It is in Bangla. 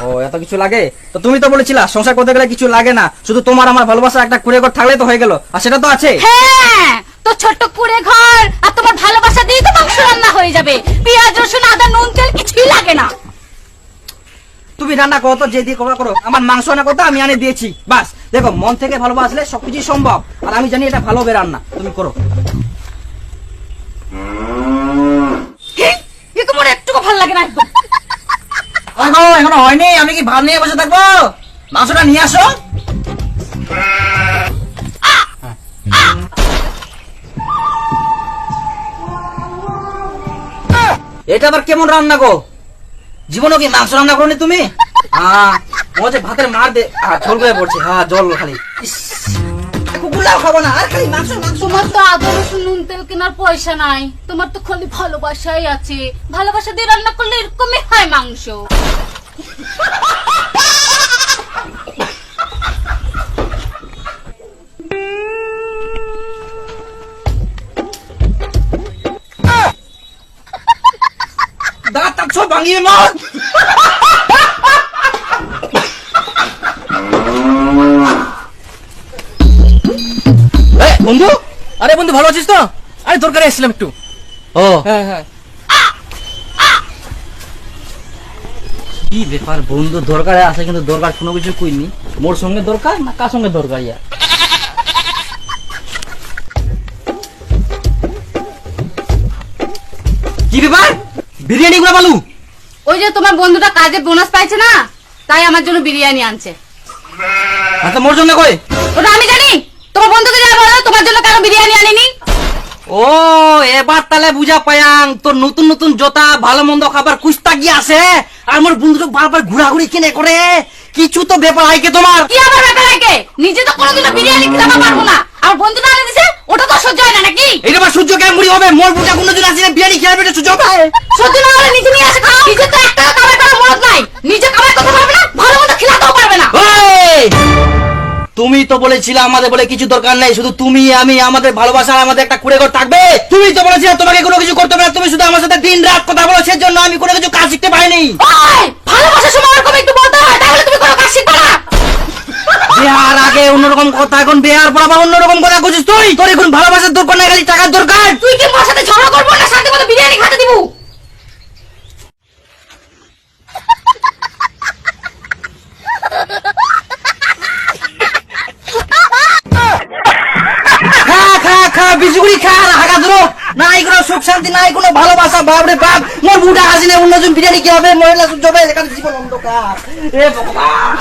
ও এত কিছু লাগে? তো তুমি তো বলেছিলা সংসার করতে গেলে কিছু লাগে না, শুধু তোমার আমার ভালোবাসা একটা কুড়ে ঘর থাকলে তো হয়ে গেল, আর সেটা তো আছে। হ্যাঁ, তো ছোট্ট কুড়ে ঘর আর তোমার ভালোবাসা দিয়ে তো মাংস রান্না হয়ে যাবে। পেঁয়াজ রসুন আদা নুন তেল কিছুই লাগে না। তুমি রান্না করো তো, যে দিয়ে করো করো, আমার মাংস রান্না করতে আমি আনে দিয়েছি, বাস। দেখো মন থেকে ভালোবাসলে সবকিছু সম্ভব, আর আমি জানি এটা ভালো হবে রান্না, তুমি করো। তোমার একটুকু ভালো লাগে না একদম। এখনো হয়নি, আমি কি ভাত নিয়ে বসে থাকবো? মাংসটা নিয়ে আসো। এটা আবার কেমন রান্না গো? জীবনও কি মাংস রান্না করনি তুমি? মজে ভাতের মার দে, ঝোল করে পড়ছে, জল খালি। কুকুরলাও খাবো না, আর খালি মাংস মাংস। তোমার তো আদা রসুন নুন তেল কেনার পয়সা নাই, তোমার তো খালি ভালোবাসাই আছে। ভালোবাসা দিয়ে রান্না করলে এরকমই হয় মাংস। দাঁত সব ভাঙিয়ে মার। বন্ধু, আরে বন্ধু ভালো আছিস তো? আরে দরকারে এসেছিলাম একটু। ও হ্যাঁ হ্যাঁ। কি ব্যাপার বন্ধু, দরকারে আসে কিন্তু দরকার কোনো কিছু কইনি। মোর সঙ্গে দরকার না কার সঙ্গে দরকার? ইয়া কি ব্যাপার, বিরিয়ানি গুলা বালু? ওই যে তোমার বন্ধুটা কাজে বোনাস পাইছে না, তাই আমার জন্য বিরিয়ানি আনছে। আচ্ছা মোর জন্য কই? ওটা আমি জানি। তোমার বন্ধুকে যা বলো তোমার জন্য কেন বিরিয়ানি আনিনি। ও এবার তাহলে বুঝা পায়াং, তোর নতুন নতুন জোতা ভালো মন্দ খাবার কুস্তা গিয়ে আসে, আর আমার বন্ধুটা বারবার ঘোরাঘুরি কিনে করে। কিছু তো ব্যাপার আইকে তোমার। কি আবার ব্যাপার আইকে? নিজে তো কোনোদিনও বিরিয়ানি খেতে পারবো না, আর বন্ধুটা আনে দিছে, ওটা তো সহ্য হয় না নাকি? এটা আবার সহ্য কেমন মুড়ি হবে? মোর বুঝা কোনদিন আসে বিরিয়ানি খেয়ে বেটা সহ্য হবে? সহ্য না হলে নিজে নিয়ে আসে খাও। নিজে তো একটা কামাই করার মরদ নাই, নিজে কামাই করতে পারবে না, ভালো মন্দ খেলাতেও পারবে না। তুমি তো বলেছিলে আমাদের বলে কিছু দরকার নেই, শুধু তুমি আমি, আমাদের ভালোবাসা, আমাদের একটা কুড়ে ঘর থাকবে। তুমি তো বলেছিলে তোমাকে কোনো কিছু করতে হবে না, তুমি শুধু আমার সাথে দিন রাত কথা বলো, সেজন্য আমি কোনো কিছু কাজ শিখতে পারিনি। ভালোবাসার সময় ওরকম একটু বলতে হয়, তাহলে তুমি কোনো কাজ শিখবে না। বিয়ার আগে অন্যরকম কথা, এখন বিয়ার পর আবার অন্যরকম কথা খুঁজিস তুই। তোর এখন ভালোবাসার দরকার নাই, খালি টাকার দরকার। তুই কি মোর সাথে ঝগড়া করবো না শান্তি মতো বিরিয়ানি খেতে দিব? খা খা খা বিজুগুড়ি খা, হাগা ধরো। নাই কোনো সুখ শান্তি, নাই কোনো ভালোবাসা। বাপরে বাপ, মোর বুড়া হাসিনে অন্যজন বিরিয়ানি কি হবে? মহিলা সহ্য হবে, এখানে জীবন অন্ধকার। এ ভগবান।